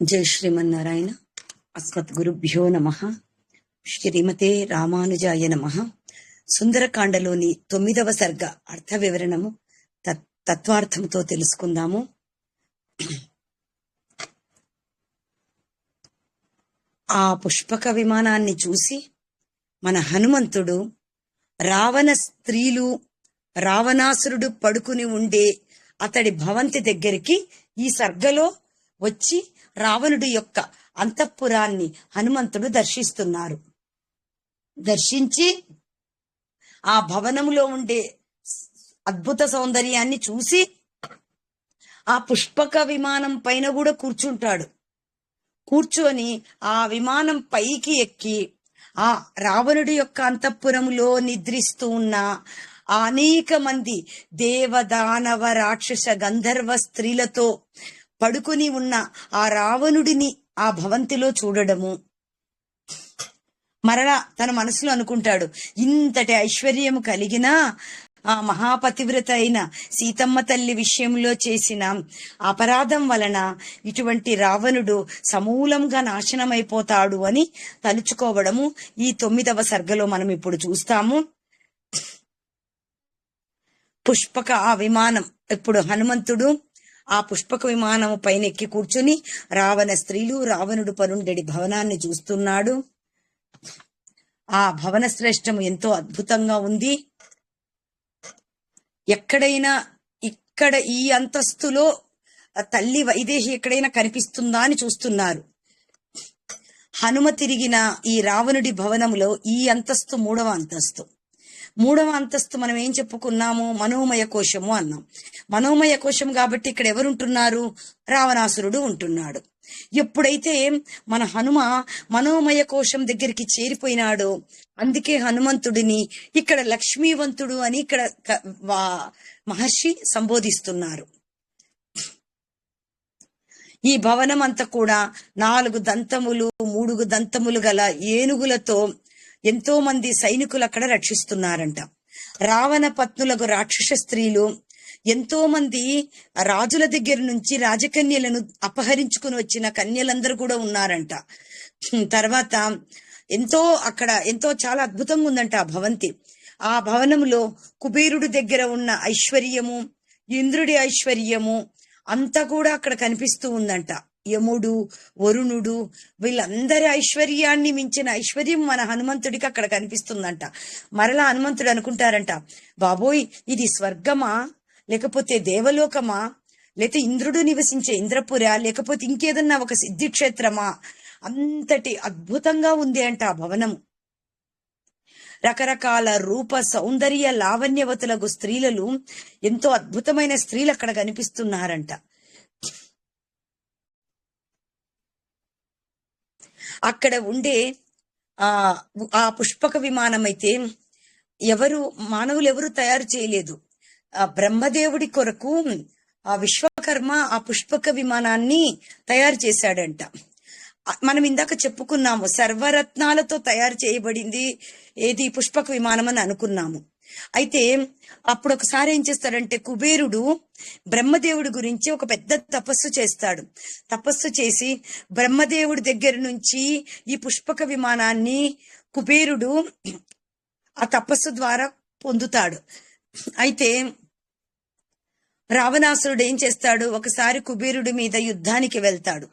జై శ్రీమన్నారాయణ. అస్మద్గురుభ్యో నమ. శ్రీమతే రామానుజాయ నమ. సుందరకాండలోని 9వ సర్గ అర్థ వివరణము తత్వార్థముతో తెలుసుకుందాము. ఆ పుష్పక విమానాన్ని చూసి మన హనుమంతుడు రావణ స్త్రీలు రావణాసురుడు పడుకుని ఉండే అతడి భవంతి దగ్గరికి ఈ సర్గలో వచ్చి రావణుడి యొక్క అంతఃపురాన్ని హనుమంతుడు దర్శిస్తున్నారు. దర్శించి ఆ భవనములో ఉండే అద్భుత సౌందర్యాన్ని చూసి ఆ పుష్పక విమానం పైన కూడా కూర్చుంటాడు. కూర్చొని ఆ విమానం పైకి ఎక్కి ఆ రావణుడి యొక్క అంతఃపురములో నిద్రిస్తూ ఉన్న అనేక మంది దేవదానవ రాక్షస గంధర్వ స్త్రీలతో పడుకుని ఉన్న ఆ రావణుడిని ఆ భవంతిలో చూడడము, మరలా తన మనసులో అనుకుంటాడు, ఇంతటి ఐశ్వర్యము కలిగిన ఆ మహాపతివ్రత అయిన సీతమ్మ తల్లి విషయంలో చేసిన అపరాధం వలన ఇటువంటి రావణుడు సమూలంగా నాశనమైపోతాడు అని తలుచుకోవడము ఈ 9వ సర్గలో మనం ఇప్పుడు చూస్తాము. పుష్పక ఆ విమానం ఇప్పుడు హనుమంతుడు ఆ పుష్పక విమానము పైన ఎక్కి కూర్చుని రావణ స్త్రీలు రావణుడు పరుండెడి భవనాన్ని చూస్తున్నాడు. ఆ భవన శ్రేష్టము ఎంతో అద్భుతంగా ఉంది. ఎక్కడైనా ఇక్కడ ఈ అంతస్తులో తల్లి వైదేహి ఎక్కడైనా కనిపిస్తుందా అని చూస్తున్నారు. హనుమ తిరిగిన ఈ రావణుడి భవనములో ఈ అంతస్తు 3వ అంతస్తు. 3వ అంతస్తు మనం ఏం చెప్పుకున్నాము? మనోమయ కోశము అన్నాం. మనోమయ కోశం కాబట్టి ఇక్కడ ఎవరుంటున్నారు? రావణాసురుడు ఉంటున్నాడు. ఎప్పుడైతే మన హనుమ మనోమయ కోశం దగ్గరికి చేరిపోయినాడో అందుకే హనుమంతుడిని ఇక్కడ లక్ష్మీవంతుడు అని ఇక్కడ మహర్షి సంబోధిస్తున్నారు. ఈ భవనం అంతా కూడా 4 దంతములు 3 దంతములు గల ఏనుగులతో ఎంతో మంది సైనికులు అక్కడ రక్షిస్తున్నారంట. రావణ పత్నులకు రాక్షస స్త్రీలు ఎంతో మంది రాజుల దగ్గర నుంచి రాజకన్యలను అపహరించుకుని వచ్చిన కన్యలందరూ కూడా ఉన్నారంట. తర్వాత ఎంతో చాలా అద్భుతంగా ఉందంట ఆ భవంతి. ఆ భవనంలో కుబేరుడి దగ్గర ఉన్న ఐశ్వర్యము, ఇంద్రుడి ఐశ్వర్యము అంతా కూడా అక్కడ కనిపిస్తూ ఉందంట. యముడు, వరుణుడు వీళ్ళందరి ఐశ్వర్యాన్ని మించిన ఐశ్వర్యం మన హనుమంతుడికి అక్కడ కనిపిస్తుందంట. మరలా హనుమంతుడు అనుకుంటారంట, బాబోయ్ ఇది స్వర్గమా, లేకపోతే దేవలోకమా, లేకపోతే ఇంద్రుడు నివసించే ఇంద్రపుర, లేకపోతే ఇంకేదన్నా ఒక సిద్ధిక్షేత్రమా, అంతటి అద్భుతంగా ఉంది అంట ఆ భవనము. రకరకాల రూప సౌందర్య లావణ్యవతులకు స్త్రీలు, ఎంతో అద్భుతమైన స్త్రీలు అక్కడ కనిపిస్తున్నారంట. అక్కడ ఉండే ఆ పుష్పక విమానం అయితే మానవులు ఎవరు తయారు చేయలేదు. ఆ బ్రహ్మదేవుడి కొరకు ఆ విశ్వకర్మ ఆ పుష్పక విమానాన్ని తయారు చేశాడంట. మనం ఇందాక చెప్పుకున్నాము, సర్వరత్నాలతో తయారు చేయబడింది ఏది పుష్పక విమానం అని అనుకున్నాము. అయితే అప్పుడు ఒకసారి ఏం చేస్తాడంటే కుబేరుడు బ్రహ్మదేవుడి గురించి ఒక పెద్ద తపస్సు చేస్తాడు. తపస్సు చేసి బ్రహ్మదేవుడి దగ్గర నుంచి ఈ పుష్పక విమానాన్ని కుబేరుడు ఆ తపస్సు ద్వారా పొందుతాడు. అయితే రావణాసురుడు ఏం చేస్తాడు, ఒకసారి కుబేరుడి మీద యుద్ధానికి వెళ్తాడు.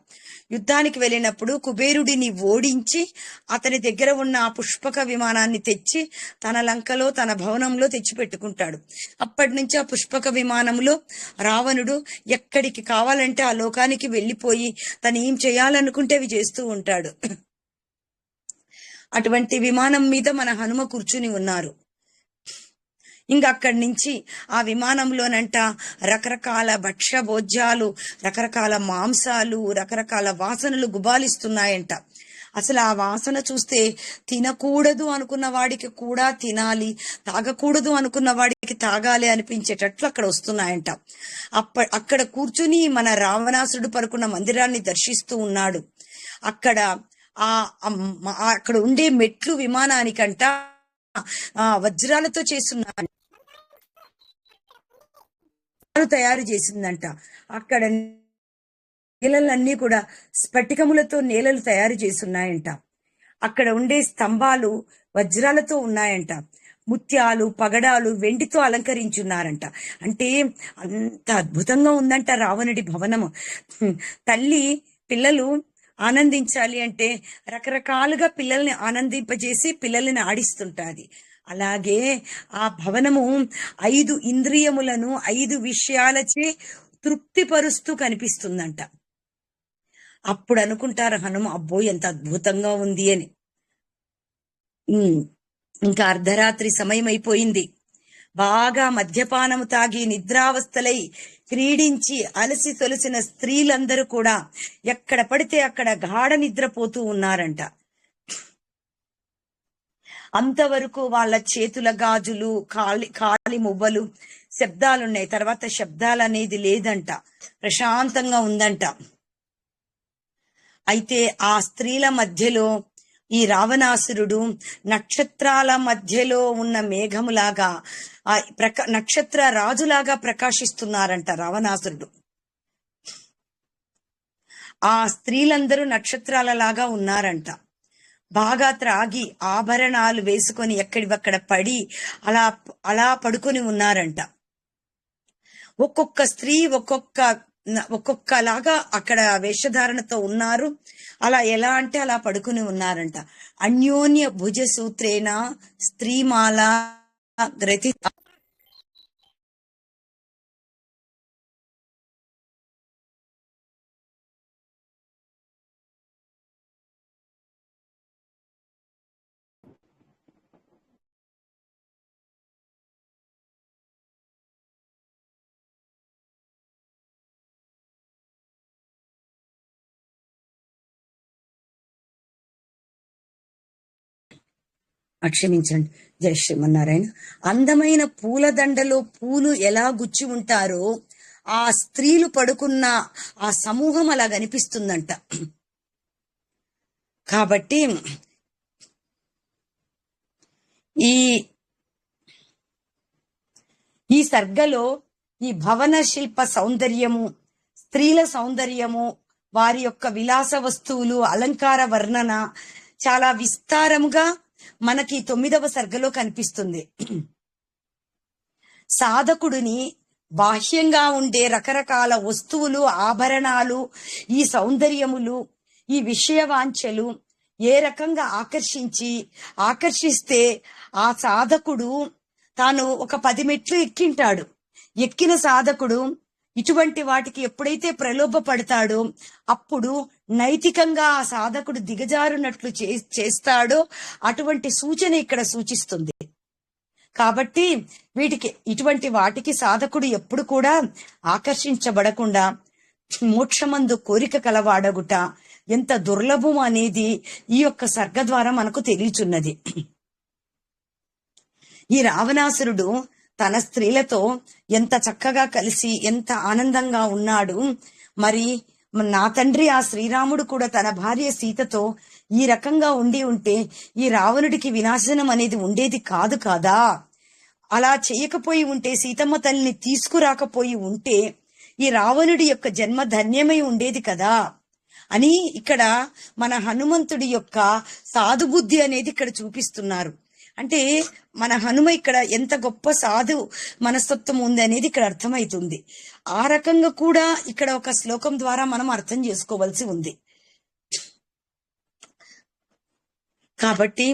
యుద్ధానికి వెళ్ళినప్పుడు కుబేరుడిని ఓడించి అతని దగ్గర ఉన్న ఆ పుష్పక విమానాన్ని తెచ్చి తన లంకలో తన భవనంలో తెచ్చి పెట్టుకుంటాడు. అప్పటి నుంచి ఆ పుష్పక విమానంలో రావణుడు ఎక్కడికి కావాలంటే ఆ లోకానికి వెళ్ళిపోయి తను ఏం చేయాలనుకుంటే అవి చేస్తూ ఉంటాడు. అటువంటి విమానం మీద మన హనుమ కూర్చుని ఉన్నారు. ఇంకా అక్కడి నుంచి ఆ విమానంలోనంట రకరకాల భక్ష్య భోజ్యాలు, రకరకాల మాంసాలు, రకరకాల వాసనలు గుబాలిస్తున్నాయంట. అసలు ఆ వాసన చూస్తే తినకూడదు అనుకున్న వాడికి కూడా తినాలి, తాగకూడదు అనుకున్న వాడికి తాగాలి అనిపించేటట్లు అక్కడ వస్తున్నాయంట. అక్కడ కూర్చుని మన రావణాసురుడు పరుకున్న మందిరాన్ని దర్శిస్తూ ఉన్నాడు. అక్కడ ఉండే మెట్లు విమానానికంట వజ్రాలతో చేస్తున్నారు, తయారు చేసిందంట. అక్కడ నేలలన్నీ కూడా స్ఫటికములతో నేలలు తయారు చేసున్నాయంట. అక్కడ ఉండే స్తంభాలు వజ్రాలతో ఉన్నాయంట. ముత్యాలు పగడాలు వెండితో అలంకరించున్నారంట. అంటే అంత అద్భుతంగా ఉందంట రావణుడి భవనము. తల్లి పిల్లలు ఆనందించాలి అంటే రకరకాలుగా పిల్లల్ని ఆనందింపజేసి పిల్లల్ని ఆడిస్తుంటాది. అలాగే ఆ భవనము 5 ఇంద్రియములను 5 విషయాలచే తృప్తిపరుస్తూ కనిపిస్తుందంట. అప్పుడు అనుకుంటారు హనుమ, అబ్బో ఎంత అద్భుతంగా ఉంది అని. ఇంకా అర్ధరాత్రి సమయం అయిపోయింది. బాగా మద్యపానము తాగి నిద్రావస్థలై క్రీడించి అలసి తొలసిన స్త్రీలందరూ కూడా ఎక్కడ పడితే అక్కడ గాఢ నిద్రపోతూ ఉన్నారంట. అంతవరకు వాళ్ళ చేతుల గాజులు, కాలి మువ్వలు శబ్దాలున్నాయి. తర్వాత శబ్దాలు అనేది లేదంట, ప్రశాంతంగా ఉందంట. అయితే ఆ స్త్రీల మధ్యలో ఈ రావణాసురుడు నక్షత్రాల మధ్యలో ఉన్న మేఘములాగా నక్షత్ర రాజులాగా ప్రకాశిస్తున్నారంట రావణాసురుడు. ఆ స్త్రీలందరూ నక్షత్రాలలాగా ఉన్నారంట. బాగా త్రాగి ఆభరణాలు వేసుకొని ఎక్కడివక్కడ పడి అలా అలా పడుకొని ఉన్నారంట. ఒక్కొక్క స్త్రీ ఒక్కొక్కలాగా అక్కడ వేషధారణతో ఉన్నారు. అలా ఎలా అంటే అలా పడుకుని ఉన్నారంట. అన్యోన్య భుజ సూత్రేణ స్త్రీమాల గ్రతి. క్షమించండి, జయ శ్రీమన్నారాయణ. అందమైన పూలదండలో పూలు ఎలా గుచ్చి ఉంటారో ఆ స్త్రీలు పడుకున్న ఆ సమూహం అలా కనిపిస్తుందంట. కాబట్టి ఈ సర్గలో ఈ భవన శిల్ప సౌందర్యము, స్త్రీల సౌందర్యము, వారి యొక్క విలాస వస్తువులు, అలంకార వర్ణన చాలా విస్తారముగా మనకి 9వ సర్గలో కనిపిస్తుంది. సాధకుడిని బాహ్యంగా ఉండే రకరకాల వస్తువులు, ఆభరణాలు, ఈ సౌందర్యములు, ఈ విషయవాంఛలు ఏ రకంగా ఆకర్షిస్తే ఆ సాధకుడు తాను ఒక 10 మెట్లు ఎక్కింటాడు. ఎక్కిన సాధకుడు ఇటువంటి వాటికి ఎప్పుడైతే ప్రలోభపడతాడో అప్పుడు నైతికంగా ఆ సాధకుడు దిగజారునట్లు చేస్తాడో అటువంటి సూచన ఇక్కడ సూచిస్తుంది. కాబట్టి ఇటువంటి వాటికి సాధకుడు ఎప్పుడు కూడా ఆకర్షించబడకుండా మోక్షమందు కోరిక కలవాడగుట ఎంత దుర్లభం అనేది ఈ యొక్క సర్గ ద్వారా మనకు తెలియచున్నది. ఈ రావణాసురుడు తన స్త్రీలతో ఎంత చక్కగా కలిసి ఎంత ఆనందంగా ఉన్నాడు. మరి నా తండ్రి ఆ శ్రీరాముడు కూడా తన భార్య సీతతో ఈ రకంగా ఉంటే ఈ రావణుడికి వినాశనం అనేది ఉండేది కాదు కదా. అలా చేయకపోయి ఉంటే, సీతమ్మ తల్లిని తీసుకురాకపోయి ఉంటే ఈ రావణుడి యొక్క జన్మ ధన్యమై ఉండేది కదా అని ఇక్కడ మన హనుమంతుడి యొక్క సాధుబుద్ధి అనేది ఇక్కడ చూపిస్తున్నారు. అంటే మన హనుమ ఇక్కడ ఎంత గొప్ప సాధు మనస్తత్వం ఉంది అనేది ఇక్కడ అర్థమవుతుంది. ఆ రకంగా కూడా ఇక్కడ ఒక శ్లోకం ద్వారా మనం అర్థం చేసుకోవాల్సి ఉంది. కాబట్టి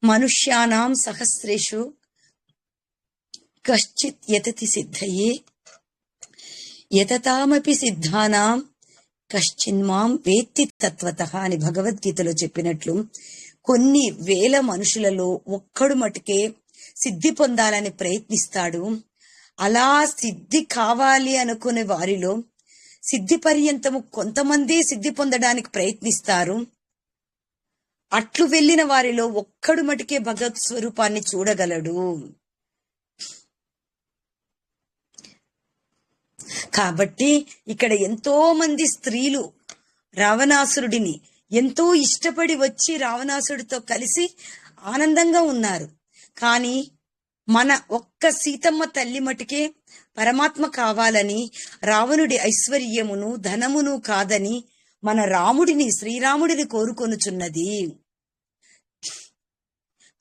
మనుష్యానాం సహస్రేషు కశ్చిత్ యతతి సిద్ధయే యతతామపి సిద్ధానాం కశ్చిన్మాం వేత్తి తత్వతః అని భగవద్గీతలో చెప్పినట్లు కొన్ని వేల మనుషులలో ఒక్కడు మటుకే సిద్ధి పొందాలని ప్రయత్నిస్తాడు. అలా సిద్ధి కావాలి అనుకునే వారిలో సిద్ధి పర్యంతము కొంతమంది సిద్ధి పొందడానికి ప్రయత్నిస్తారు. అట్లు వెళ్ళిన వారిలో ఒక్కడు మటుకే భగవత్ స్వరూపాన్ని చూడగలడు. కాబట్టి ఇక్కడ ఎంతో మంది స్త్రీలు రావణాసురుడిని ఎంతో ఇష్టపడి వచ్చి రావణాసుడితో కలిసి ఆనందంగా ఉన్నారు. కానీ మన ఒక్క సీతమ్మ తల్లి మటుకే పరమాత్మ కావాలని, రావణుడి ఐశ్వర్యమును ధనమును కాదని మన రాముడిని, శ్రీరాముడిని కోరుకొనుచున్నది.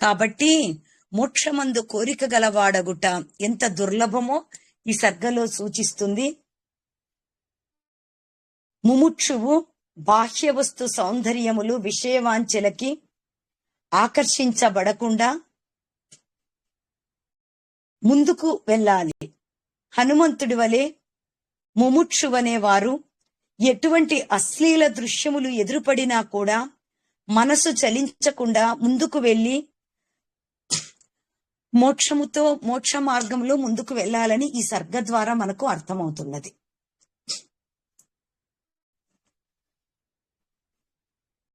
కాబట్టి మోక్షమందు కోరిక గలవాడగుట ఎంత దుర్లభమో ఈ సర్గలో సూచిస్తుంది. ముముక్షువు బాహ్య వస్తు సౌందర్యములు విషయవాంఛలకి ఆకర్షించబడకుండా ముందుకు వెళ్ళాలి. హనుమంతుడి వలె ముముక్షువనే వారు ఎటువంటి అశ్లీల దృశ్యములు ఎదురుపడినా కూడా మనసు చలించకుండా ముందుకు వెళ్ళి మోక్ష మార్గంలో ముందుకు వెళ్ళాలని ఈ సర్గ ద్వారా మనకు అర్థమవుతున్నది.